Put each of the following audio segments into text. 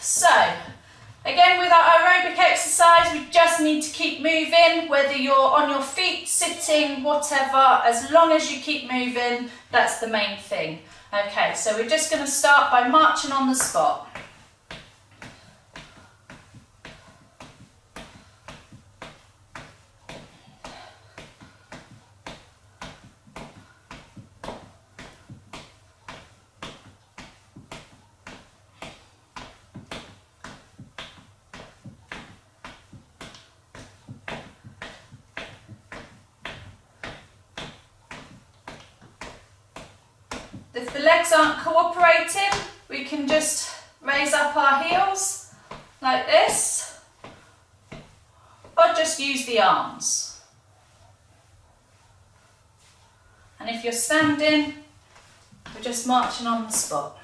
So, again with our aerobic exercise, we just need to keep moving, whether you're on your feet, sitting, whatever, as long as you keep moving, that's the main thing. Okay, so we're just going to start by marching on the spot. If the legs aren't cooperating, we can just raise up our heels like this, or just use the arms. And if you're standing, we're just marching on the spot.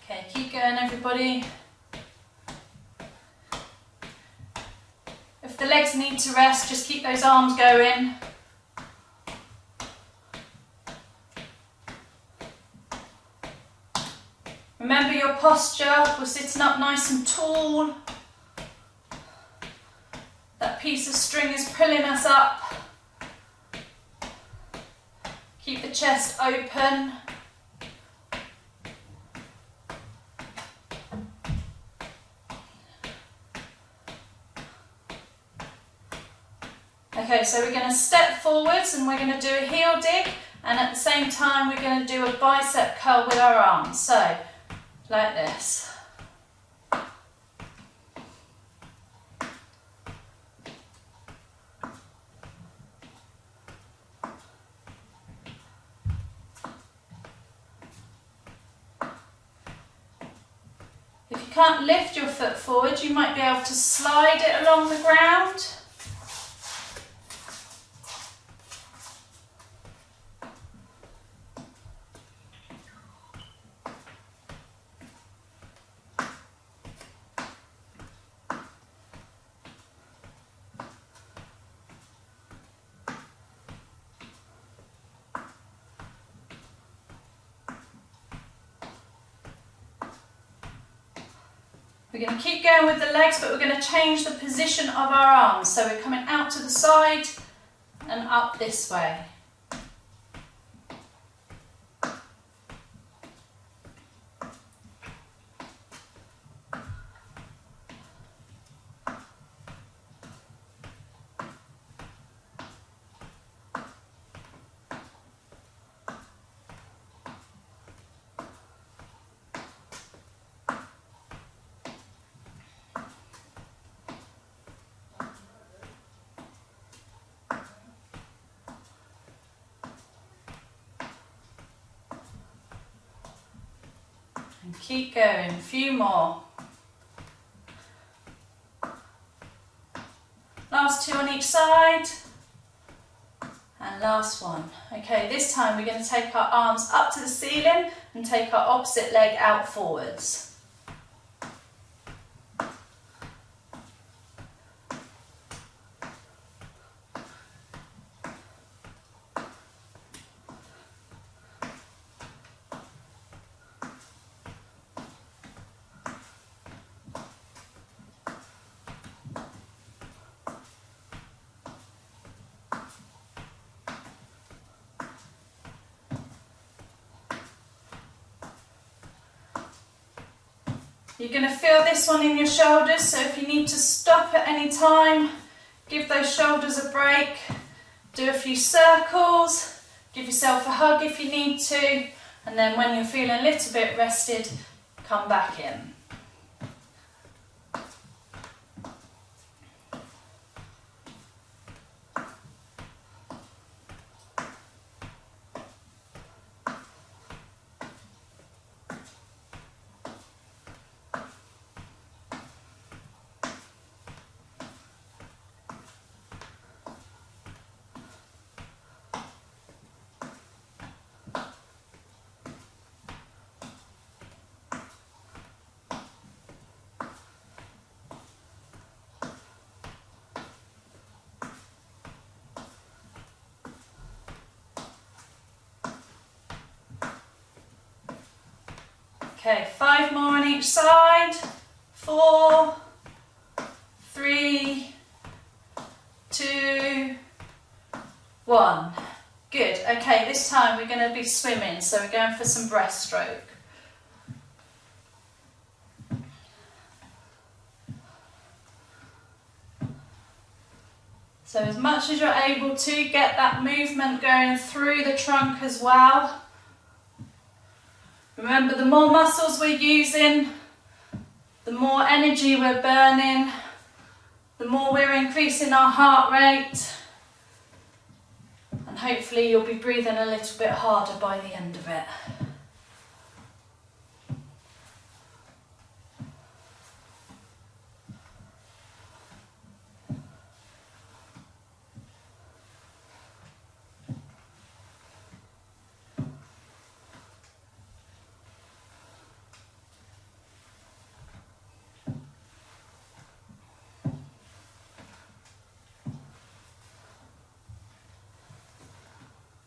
Okay, keep going everybody. If the legs need to rest, just keep those arms going. Remember your posture, we're sitting up nice and tall. That piece of string is pulling us up. Keep the chest open. Okay, so we're going to step forwards and we're going to do a heel dig, and at the same time we're going to do a bicep curl with our arms. So, like this. If you can't lift your foot forward, you might be able to slide it along the ground. We're going to keep going with the legs, but we're going to change the position of our arms. So we're coming out to the side and up this way. And keep going, a few more. Last two on each side. And last one. Okay, this time we're going to take our arms up to the ceiling and take our opposite leg out forwards. You're going to feel this one in your shoulders, so if you need to stop at any time, give those shoulders a break, do a few circles, give yourself a hug if you need to, and then when you're feeling a little bit rested, come back in. Okay, 5 more on each side. 4, 3, 2, 1. Good. Okay, this time we're going to be swimming, so we're going for some breaststroke. So as much as you're able to, get that movement going through the trunk as well. Remember, the more muscles we're using, the more energy we're burning, the more we're increasing our heart rate, and hopefully you'll be breathing a little bit harder by the end of it.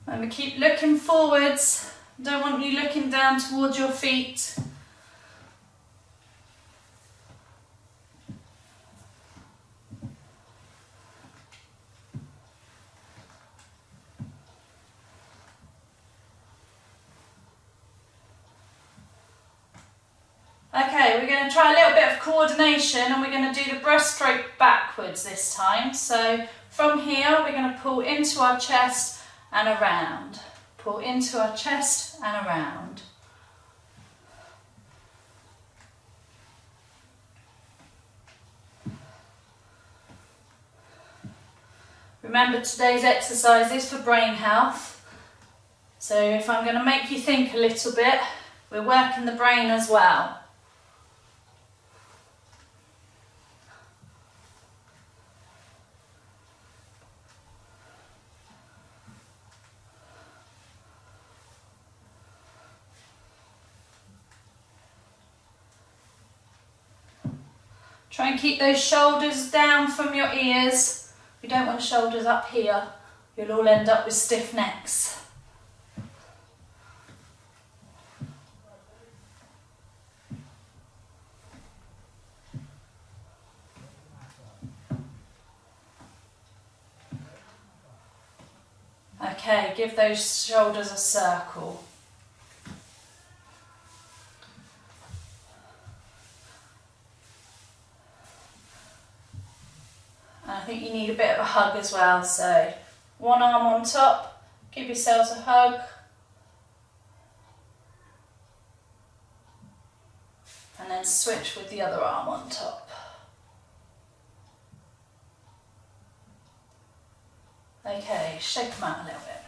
And we keep looking forwards. Don't want you looking down towards your feet. Okay, we're going to try a little bit of coordination, and we're going to do the breaststroke backwards this time. So from here we're going to pull into our chest and around. Pull into our chest and around. Remember, today's exercise is for brain health. So if I'm going to make you think a little bit, we're working the brain as well. Try and keep those shoulders down from your ears. We don't want shoulders up here. You'll all end up with stiff necks. Okay, give those shoulders a circle. And I think you need a bit of a hug as well, so one arm on top, give yourselves a hug. And then switch with the other arm on top. Okay, shake them out a little bit.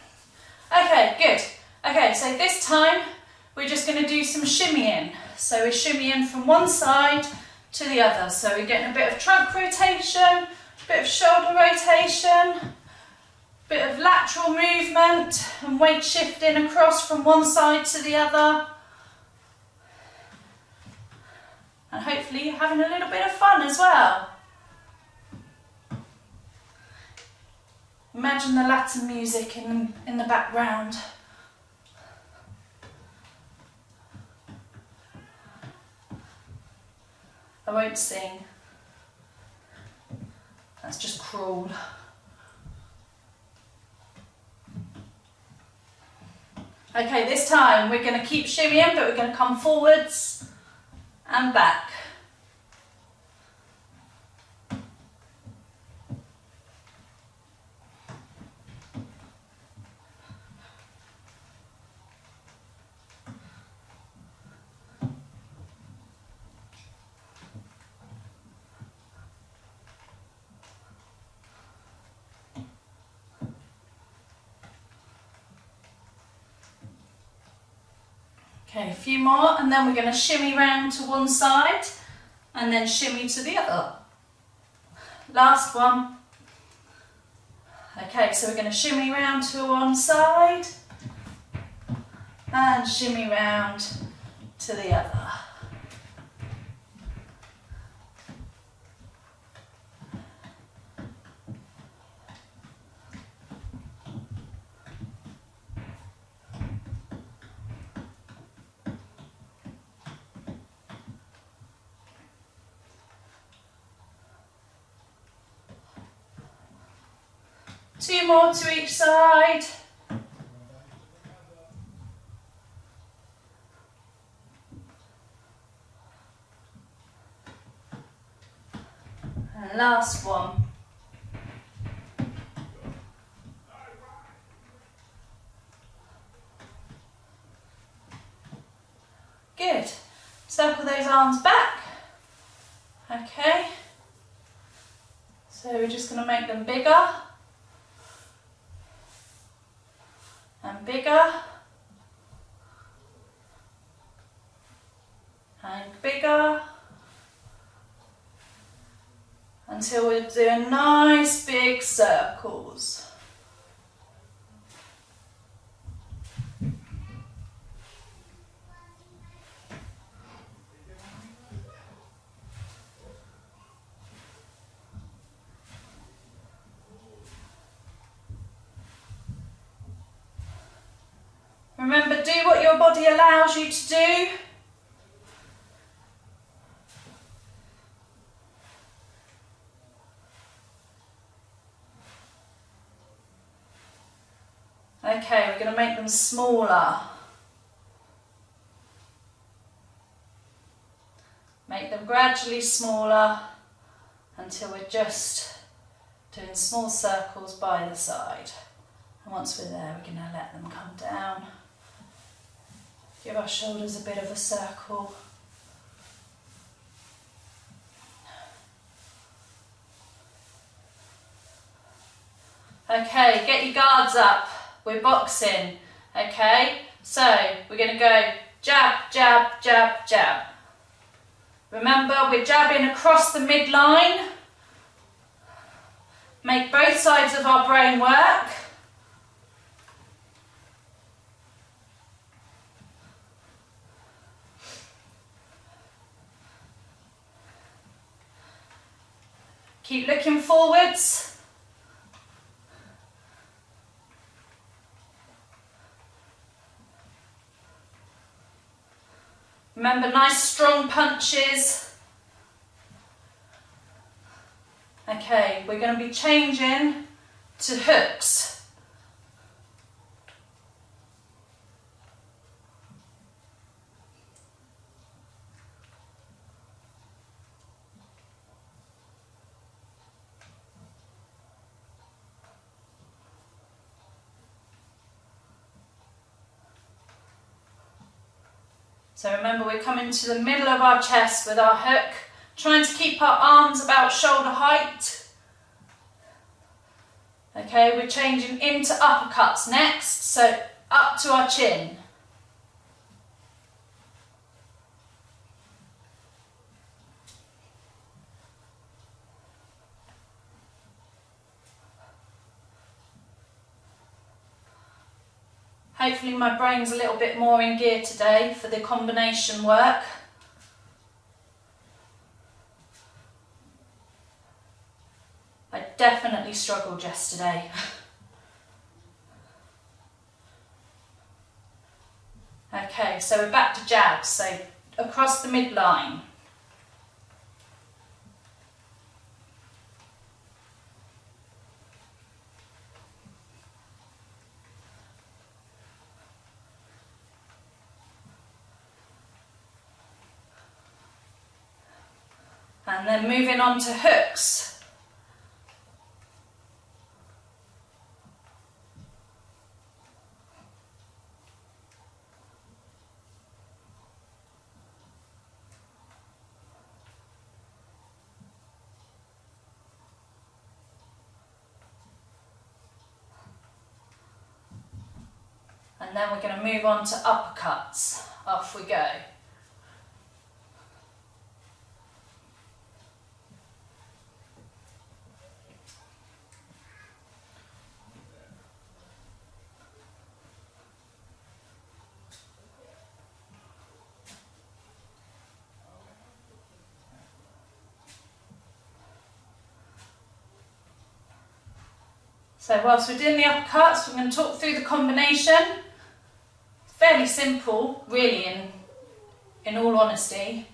Okay, good. Okay, so this time we're just going to do some shimmying. So we're shimmying from one side to the other. So we're getting a bit of trunk rotation, bit of shoulder rotation, bit of lateral movement and weight shifting across from one side to the other. And hopefully you're having a little bit of fun as well. Imagine the Latin music in the background. I won't sing. That's just cruel. Okay, this time we're going to keep shimmying, but we're going to come forwards and back. Okay, a few more, and then we're going to shimmy round to one side and then shimmy to the other. Last one. Okay, so we're going to shimmy round to one side and shimmy round to the other. 2 more to each side. And last one. Good. Circle those arms back. Okay. So we're just going to make them bigger and bigger and bigger until we're doing nice big circles. Remember, do what your body allows you to do. Okay, we're going to make them smaller. Make them gradually smaller until we're just doing small circles by the side. And once we're there, we're going to let them come down. Give our shoulders a bit of a circle. Okay, get your guards up. We're boxing. Okay, so we're going to go jab, jab, jab, jab. Remember, we're jabbing across the midline. Make both sides of our brain work. Keep looking forwards. Remember, nice strong punches. Okay, we're going to be changing to hooks. So remember, we're coming to the middle of our chest with our hook, trying to keep our arms about shoulder height. Okay, we're changing into uppercuts next, so up to our chin. Hopefully my brain's a little bit more in gear today for the combination work. I definitely struggled yesterday. Okay, so we're back to jabs, so across the midline. And then moving on to hooks. And then we're going to move on to uppercuts. Off we go. So whilst we're doing the uppercuts, we're going to talk through the combination. Fairly simple, really, in all honesty.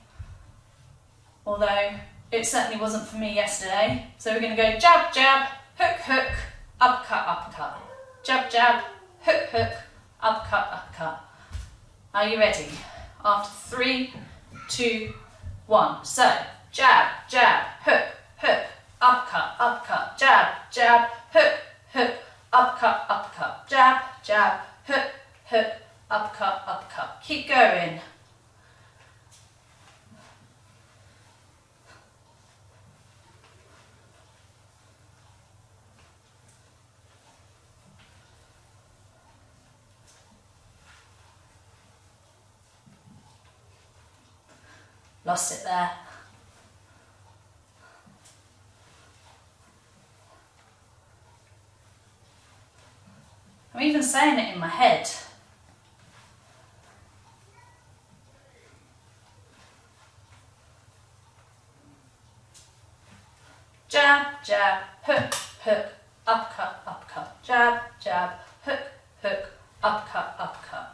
Although it certainly wasn't for me yesterday. So we're going to go jab, jab, hook, hook, uppercut, uppercut. Jab, jab, hook, hook, uppercut, uppercut. Are you ready? After 3, 2, 1. So, jab, jab, hook, hook, uppercut, uppercut, jab, jab, hook, hook, uppercut, uppercut, jab, jab, hook, hook, uppercut, uppercut. Keep going. Lost it there. I'm even saying it in my head. Jab, jab, hook, hook, uppercut, uppercut. Jab, jab, hook, hook, uppercut, uppercut.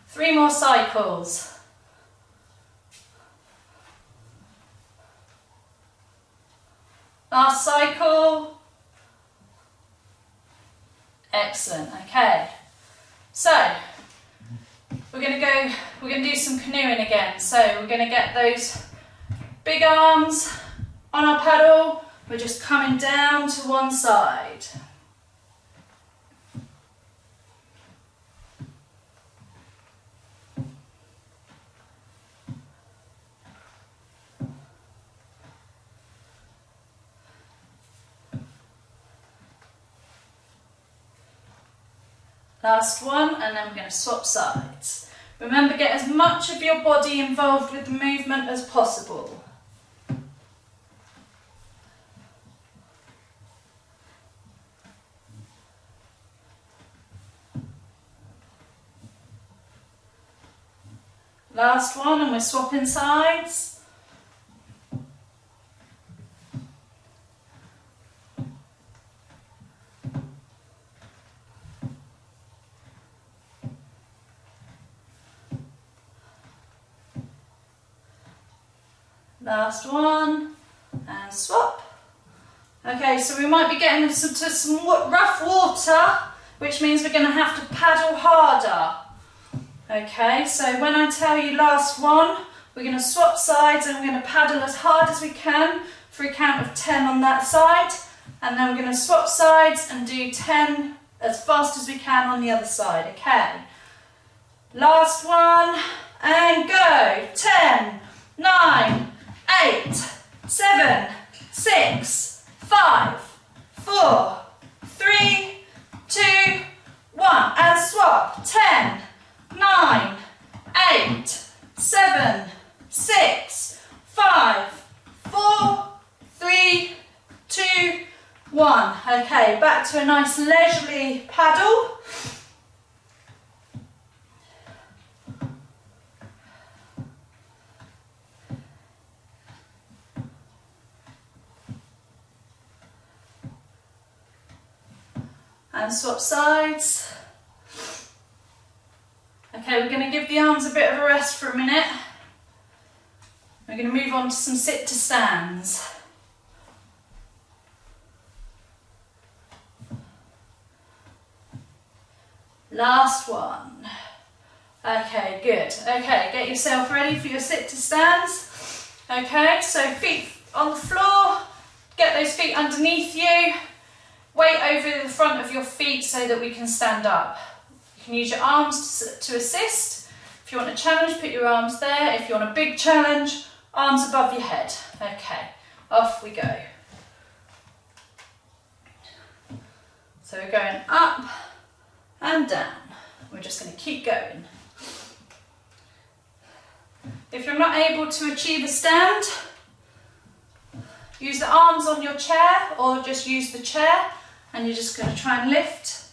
3 more cycles. Last cycle. Excellent, okay. So, we're going to do some canoeing again. So, we're going to get those big arms on our paddle. We're just coming down to one side. Last one, and then we're going to swap sides. Remember, get as much of your body involved with the movement as possible. Last one, and we're swapping sides. Last one, and swap. Okay, so we might be getting into some rough water, which means we're going to have to paddle harder. Okay, so when I tell you last one, we're going to swap sides and we're going to paddle as hard as we can for a count of 10 on that side, and then we're going to swap sides and do 10 as fast as we can on the other side. Okay, last one, and go. 10, 9, 8, 7, 6, 5, 4, 3, 2, 1, and swap. 10, 9, 8, 7, 6, 5, 4, 3, 2, 1. Okay, back to a nice leisurely paddle. And swap sides. Okay, we're going to give the arms a bit of a rest for a minute. We're going to move on to some sit to stands. Last one. Okay, good. Okay, get yourself ready for your sit to stands. Okay, so feet on the floor, get those feet underneath you. Weight over the front of your feet so that we can stand up. You can use your arms to assist. If you want a challenge, put your arms there. If you want a big challenge, arms above your head. Okay, off we go. So we're going up and down. We're just going to keep going. If you're not able to achieve a stand, use the arms on your chair or just use the chair, and you're just going to try and lift,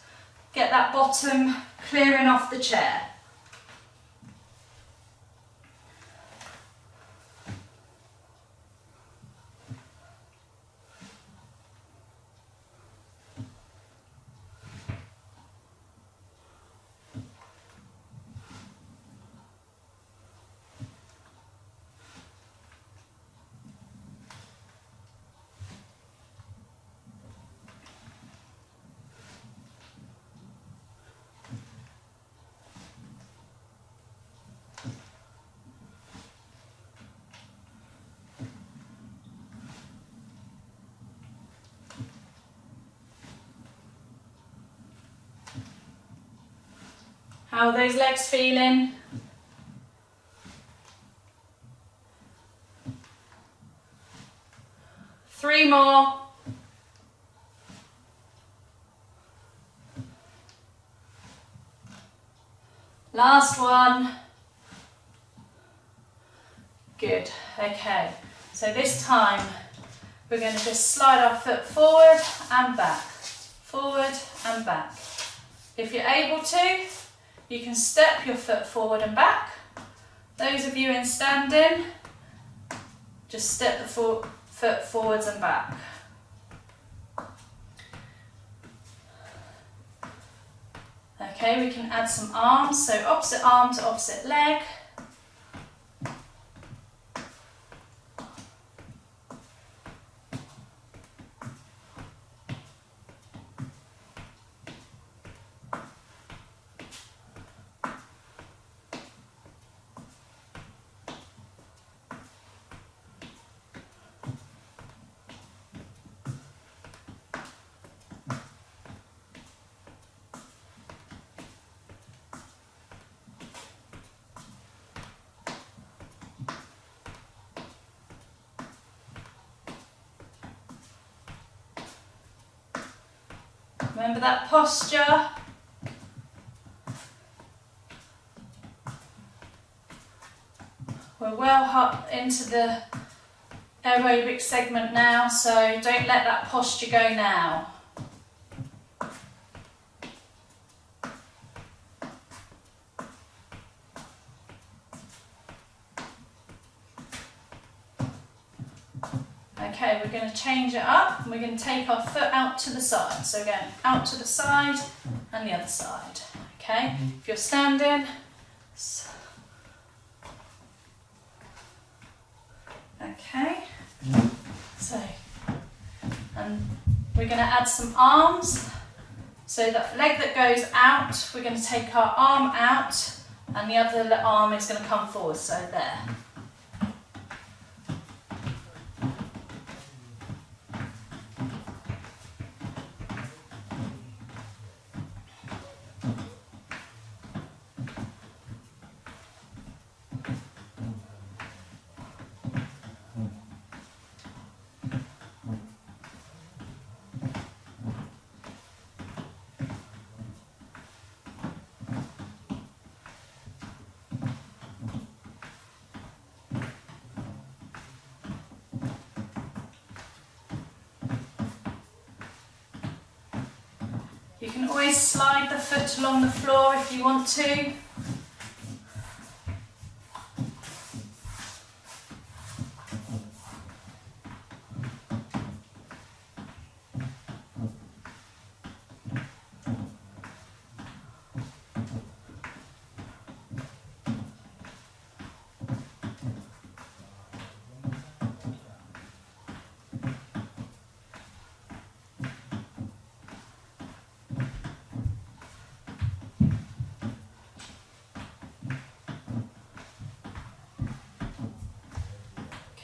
get that bottom clearing off the chair. How are those legs feeling? Three more. Last one. Good. Okay. So this time we're going to just slide our foot forward and back. Forward and back. If you're able to, you can step your foot forward and back. Those of you in standing, just step the foot forwards and back. Okay, we can add some arms, so opposite arm to opposite leg. Remember that posture. We're well up into the aerobic segment now, so don't let that posture go now. Okay, we're going to change it up and we're going to take our foot out to the side. So again, out to the side and the other side. Okay, if you're standing, okay, so, and we're going to add some arms. So that leg that goes out, we're going to take our arm out and the other arm is going to come forward, so there. You can always slide the foot along the floor if you want to.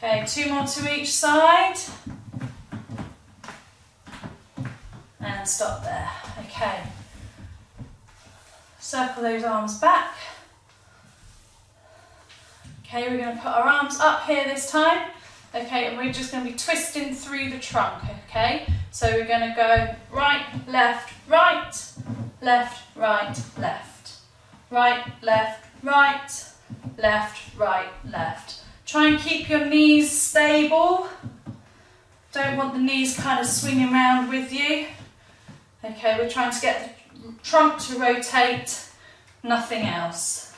Okay, two more to each side. And stop there. Okay. Circle those arms back. Okay, we're going to put our arms up here this time. Okay, and we're just going to be twisting through the trunk. Okay, so we're going to go right, left, right, left, right, left. Right, left, right, left, right, left. Try and keep your knees stable. Don't want the knees kind of swinging around with you. Okay, we're trying to get the trunk to rotate, nothing else.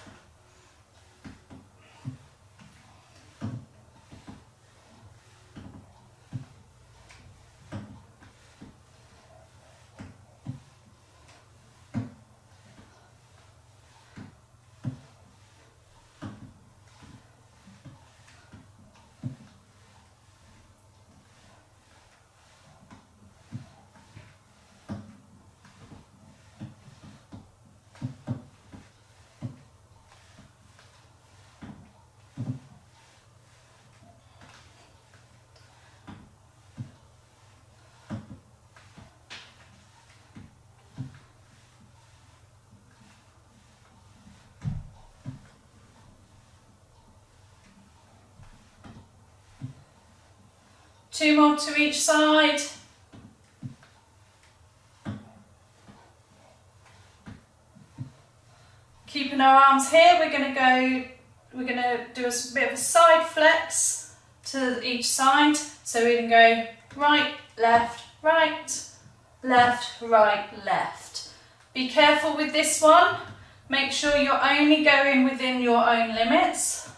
2 more to each side. Keeping our arms here, we're going to do a bit of a side flex to each side. So we're going to go right, left, left, right, left. Be careful with this one. Make sure you're only going within your own limits.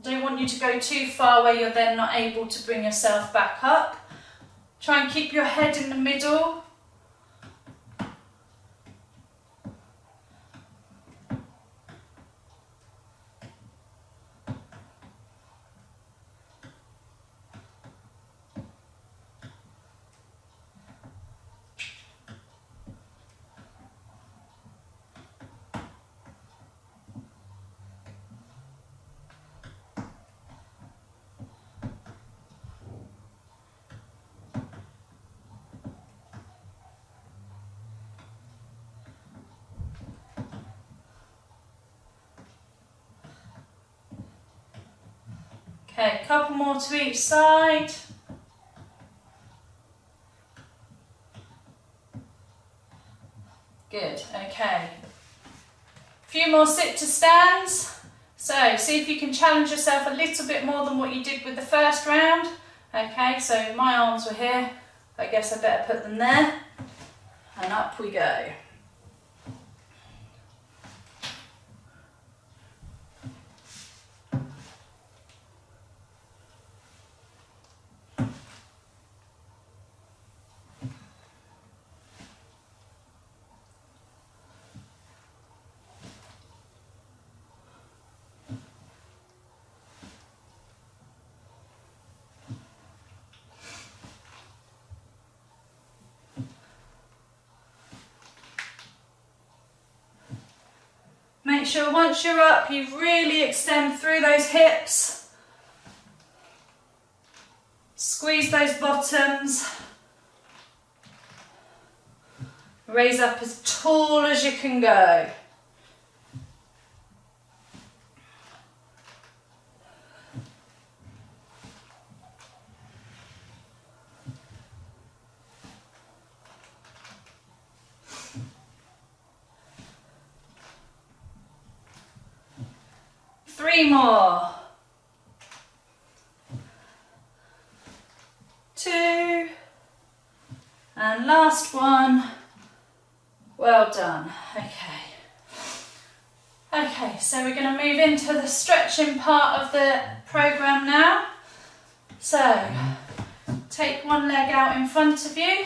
Don't want you to go too far where you're then not able to bring yourself back up. Try and keep your head in the middle. Okay, a couple more to each side. Good, okay. A few more sit to stands. So see if you can challenge yourself a little bit more than what you did with the first round. Okay, so my arms were here. I guess I better put them there. And up we go. Make sure once you're up, you really extend through those hips. Squeeze those bottoms. Raise up as tall as you can go. Three more. 2. And last one. Well done. Okay. Okay, so we're going to move into the stretching part of the program now. So, take one leg out in front of you.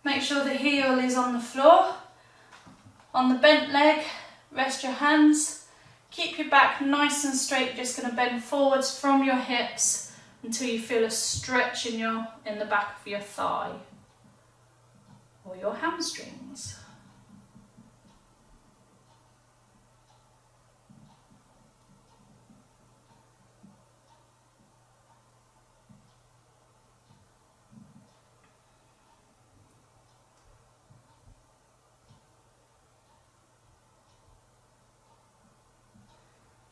Make sure the heel is on the floor. On the bent leg, rest your hands. Keep your back nice and straight. You're just going to bend forwards from your hips until you feel a stretch in the back of your thigh or your hamstrings.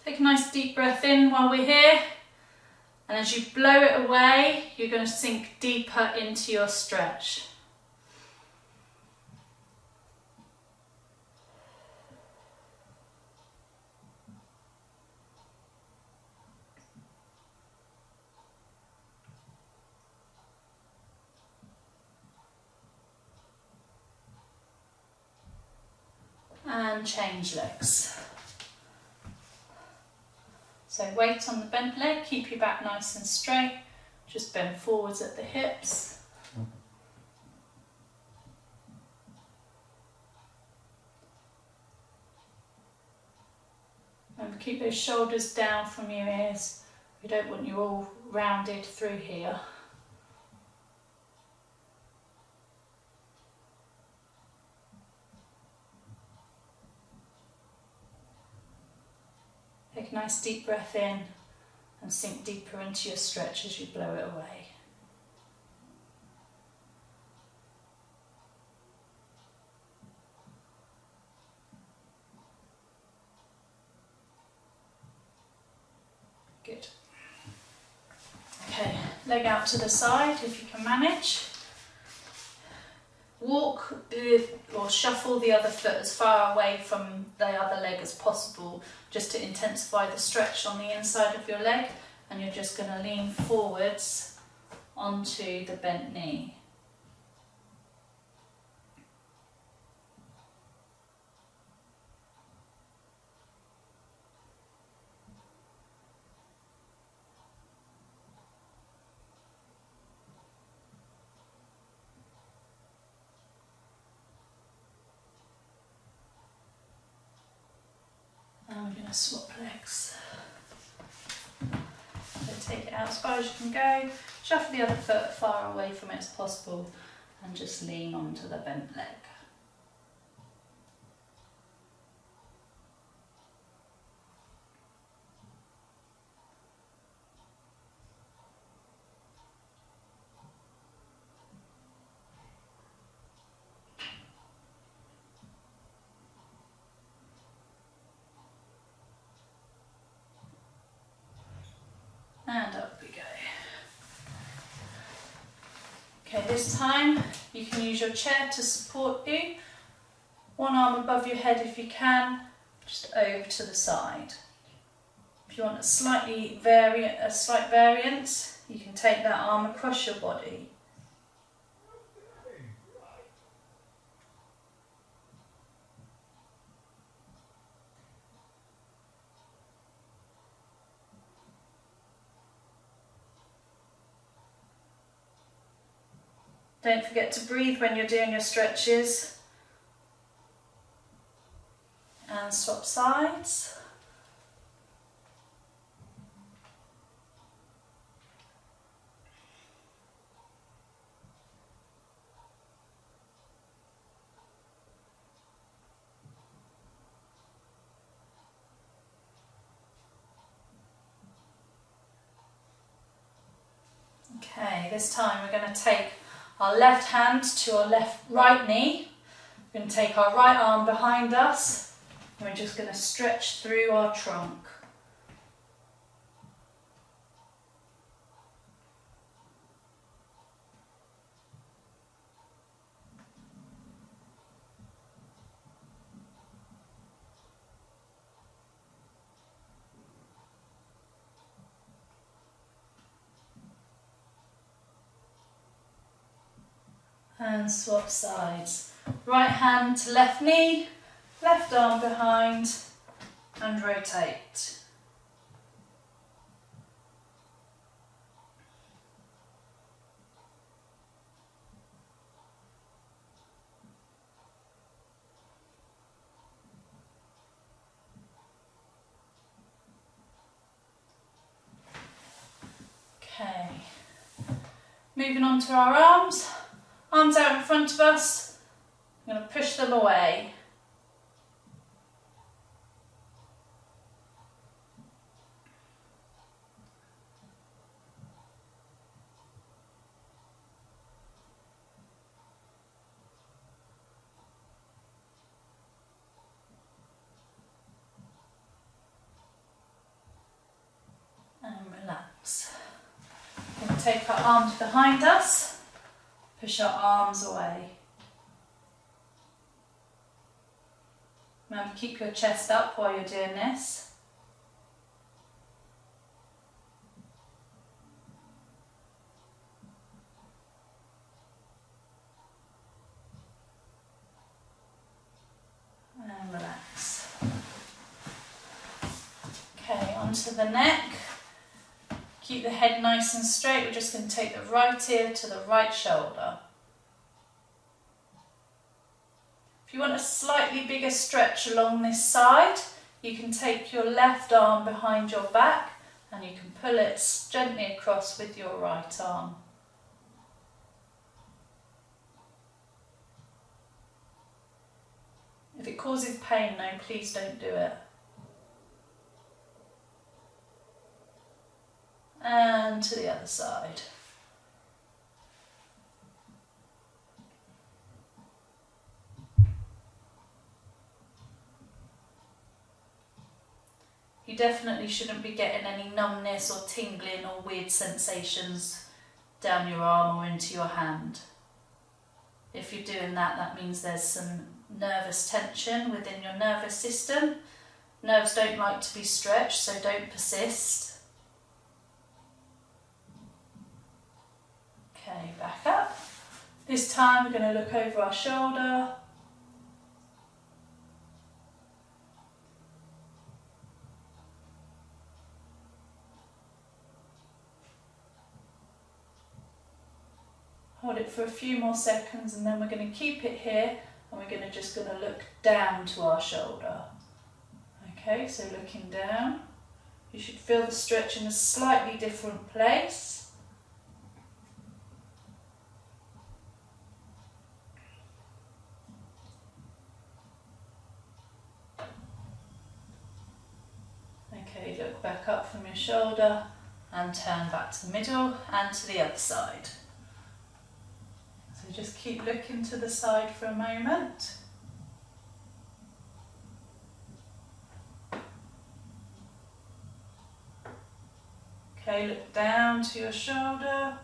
Take a nice deep breath in while we're here, and as you blow it away, you're going to sink deeper into your stretch. And change legs. So weight on the bent leg, keep your back nice and straight, just bend forwards at the hips. Remember, keep those shoulders down from your ears. We don't want you all rounded through here. Take a nice deep breath in and sink deeper into your stretch as you blow it away. Good. Okay. leg out to the side if you can manage. Walk or shuffle the other foot as far away from the other leg as possible, just to intensify the stretch on the inside of your leg, and you're just going to lean forwards onto the bent knee. And we're going to swap legs. So take it out as far as you can go, shuffle the other foot far away from it as possible, and just lean onto the bent leg. And up we go. Okay, this time you can use your chair to support you. One arm above your head if you can, just over to the side. If you want a slight variance, you can take that arm across your body. Don't forget to breathe when you're doing your stretches. And swap sides. Okay, this time we're going to take our left hand to our right knee. We're going to take our right arm behind us, and we're just going to stretch through our trunk. And swap sides. Right hand to left knee, left arm behind, and rotate. Okay, moving on to our arms. Arms out in front of us, I'm going to push them away. And relax. We're going to take our arms behind us. Push our arms away. Remember, keep your chest up while you're doing this. And relax. Okay, onto the neck. Keep the head nice and straight. We're just going to take the right ear to the right shoulder. If you want a slightly bigger stretch along this side, you can take your left arm behind your back and you can pull it gently across with your right arm. If it causes pain though, please don't do it. And to the other side. You definitely shouldn't be getting any numbness or tingling or weird sensations down your arm or into your hand. If you're doing that, that means there's some nervous tension within your nervous system. Nerves don't like to be stretched, so don't persist. Okay, back up. This time we're going to look over our shoulder. Hold it for a few more seconds and then we're going to keep it here and we're just going to look down to our shoulder. Okay, so looking down, you should feel the stretch in a slightly different place. Okay, look back up from your shoulder and turn back to the middle and to the other side. So just keep looking to the side for a moment. Okay, look down to your shoulder.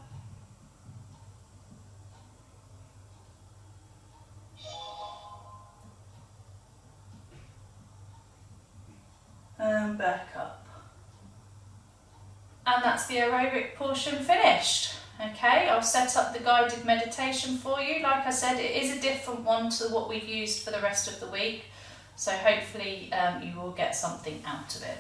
And back up. And that's the aerobic portion finished. Okay, I'll set up the guided meditation for you. Like I said, it is a different one to what we've used for the rest of the week. So hopefully you will get something out of it.